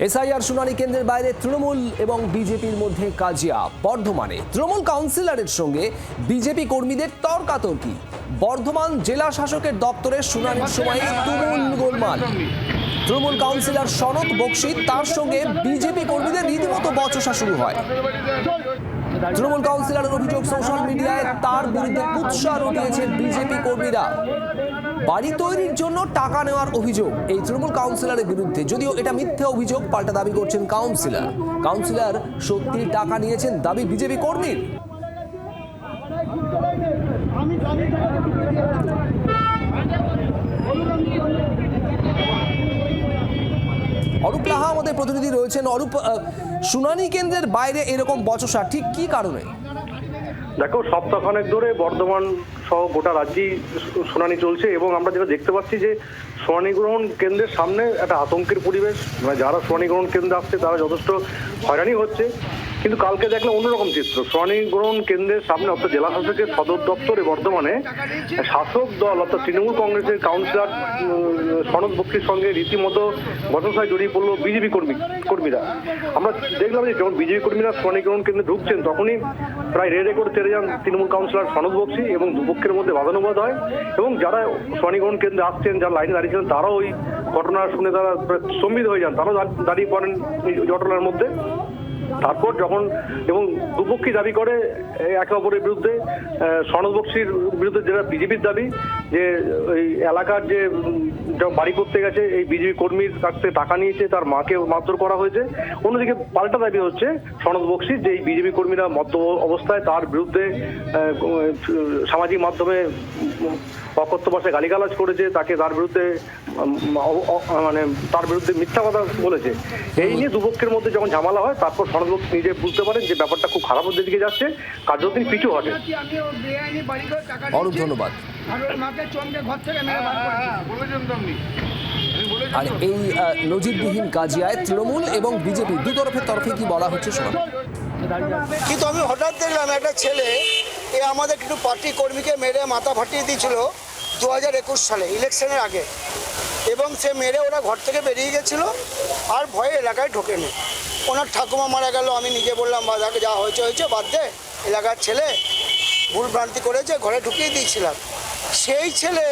SIR শুনানি কেন্দ্রের বাইরে তৃণমূল এবং বিজেপির মধ্যে কাজিয়া। বর্ধমানে তৃণমূল কাউন্সিলরের সঙ্গে বিজেপি কর্মীদের তর্কাতর্কি। বর্ধমান জেলা শাসকের দপ্তরের শুনানির সময় তুমুল গোলমাল। তৃণমূল কাউন্সিলর সনৎ বক্সী তার সঙ্গে বিজেপি কর্মীদের রীতিমতো বচসা শুরু হয়। তৃণমূল কাউন্সিলরের অভিযোগ, সোশ্যাল মিডিয়ায় তার বিরুদ্ধে কুৎসা রটিয়েছে বিজেপি কর্মীরা। বাড়ি তৈরির জন্য টাকা নেওয়ার অভিযোগ এই তৃণমূল কাউন্সিলরের বিরুদ্ধে, যদিও এটা মিথ্যে অভিযোগ পাল্টা দাবি করছেন কাউন্সিলর সত্যি টাকা নিয়েছেন দাবি বিজেপি কর্মীর। অরূপ লাহা আমাদের প্রতিনিধি রয়েছেন। অরূপ, শুনানি কেন্দ্রের বাইরে এরকম বচসা ঠিক কি কারণে? দেখো, সপ্তাহখানেক ধরে বর্ধমান সহ গোটা রাজ্যেই শুনানি চলছে এবং আমরা যেটা দেখতে পাচ্ছি যে শুনানি গ্রহণ কেন্দ্রের সামনে একটা আতঙ্কের পরিবেশ। মানে যারা শুনানি গ্রহণ কেন্দ্রে আসছে তারা যথেষ্ট হয়রানি হচ্ছে। কিন্তু কালকে দেখলাম অন্যরকম চিত্র। শুনানি গ্রহণ কেন্দ্রের সামনে অর্থাৎ জেলা শাসকের সদর দপ্তরে বর্ধমানে শাসক দল অর্থাৎ তৃণমূল কংগ্রেসের কাউন্সিলর সনৎ বক্সীর সঙ্গে রীতিমতো বচসায় জড়িয়ে পড়লো বিজেপি কর্মীরা। আমরা দেখলাম যে যখন বিজেপি কর্মীরা শুনানি গ্রহণ কেন্দ্রে ঢুকছেন তখনই প্রায় রেডে করে তেড়ে যান তৃণমূল কাউন্সিলর সনৎ বক্সী এবং দুপক্ষের মধ্যে বাদানুবাদ হয়। এবং যারা শুনানি গ্রহণ কেন্দ্রে আসছেন, যারা লাইনে দাঁড়িয়েছিলেন, তারাও ওই ঘটনা শুনে তারা স্তম্ভিত হয়ে যান, তারাও দাঁড়িয়ে পড়েন এই ঘটনার মধ্যে। তারপর যখন এবং দুপক্ষই দাবি করে একে অপরের বিরুদ্ধে, সনৎ বক্সীর বিরুদ্ধে যেটা বিজেপির দাবি যে ওই এলাকার যে বাড়ি করতে গেছে এই বিজেপি কর্মীর কাছ থেকে টাকা নিয়েছে, তার মাকে মারধর করা হয়েছে। অন্যদিকে পাল্টা দাবি হচ্ছে সনৎ বক্সীর যে এই বিজেপি কর্মীরা মদ্য অবস্থায় তার বিরুদ্ধে সামাজিক মাধ্যমে অকথ্য ভাষায় গালিগালাজ করেছে, তার বিরুদ্ধে মিথ্যা কথা বলেছে। এই নিয়ে দুপক্ষের মধ্যে যখন ঝামেলা হয় তারপর সনৎ বক্সী নিজে বুঝতে পারেন যে ব্যাপারটা খুব খারাপ দিকে যাচ্ছে, কার্যত তিনি পিছু হটে। অরূপ, ধন্যবাদ। আর এই নজিরবিহীন কাজিয়ায় তৃণমূল এবং বিজেপি দুতরফের তরফে কি বলা হচ্ছে শোনা। কিন্তু আমি হঠাৎ দেখলাম একটা ছেলে আমাদের কিছু পার্টি কর্মীকে মেরে মাথা ফাটিয়ে দিয়েছিল 2021 সালে ইলেকশনের আগে, এবং সে মেরে ওরা ঘর থেকে বেরিয়ে গেছিল আর ভয়ে এলাকায় ঢোকেনি। ওনার ঠাকুমা মারা গেল, আমি নিজে বললাম বাদাকে যা হয়েছে হয়েছে বাদ দে, এলাকার ছেলে ভুল ভ্রান্তি করেছে, ঘরে ঢুকিয়ে দিয়েছিলাম। সেই ছেলে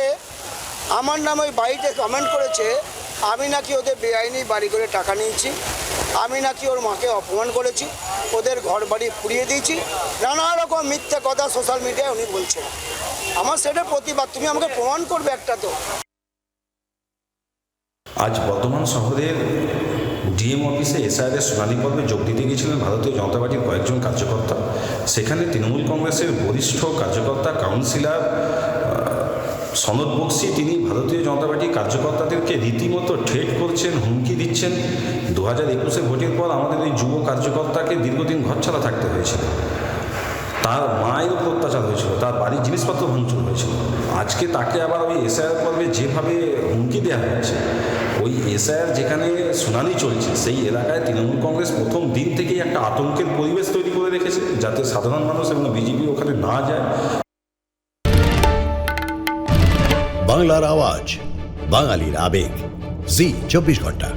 আমার নামে ওই বাড়িতে কমেন্ট করেছে আমি নাকি ওদের বেআইনি বাড়ি করে টাকা নিয়েছি, আমি নাকি ওর মাকে অপমান করেছি, ওদের ঘর বাড়ি পুড়িয়ে দিয়েছি, নানা রকম মিথ্যে কথা সোশ্যাল মিডিয়ায় উনি বলছেন। আমার সেটা প্রতিবাদ, তুমি আমাকে প্রমাণ করবে একটা তো। আজ বর্ধমান শহরের ডিএম অফিসে এসআইআর শুনানি পর্বে যোগ দিতে গিয়েছিলেন ভারতীয় জনতা পার্টির কয়েকজন কার্যকর্তা। সেখানে তৃণমূল কংগ্রেসের বরিষ্ঠ কার্যকর্তা কাউন্সিলর সনৎ বক্সী তিনি ভারতীয় জনতা পার্টির কার্যকর্তাদেরকে রীতিমতো থ্রেট করছেন, হুমকি দিচ্ছেন। 2021 ভোটের পর আমাদের এই যুব কার্যকর্তাকে দীর্ঘদিন ঘরছাড়া থাকতে হয়েছিল, তার মায়ের উপর অত্যাচার হয়েছিল, তার বাড়ির জিনিসপত্র ভাঙচুর হয়েছিল। আজকে তাকে আবার ওই এসআইআর পর্বে যেভাবে হুমকি দেওয়া হয়েছে, ওই এসআইআর যেখানে শুনানি চলছে সেই এলাকায় তৃণমূল কংগ্রেস প্রথম দিন থেকেই একটা আতঙ্কের পরিবেশ তৈরি করে রেখেছে যাতে সাধারণ মানুষ এবং বিজেপি ওখানে না যায়। বাংলার আওয়াজ, বাঙালির আবেগ, জি 24 ঘন্টা।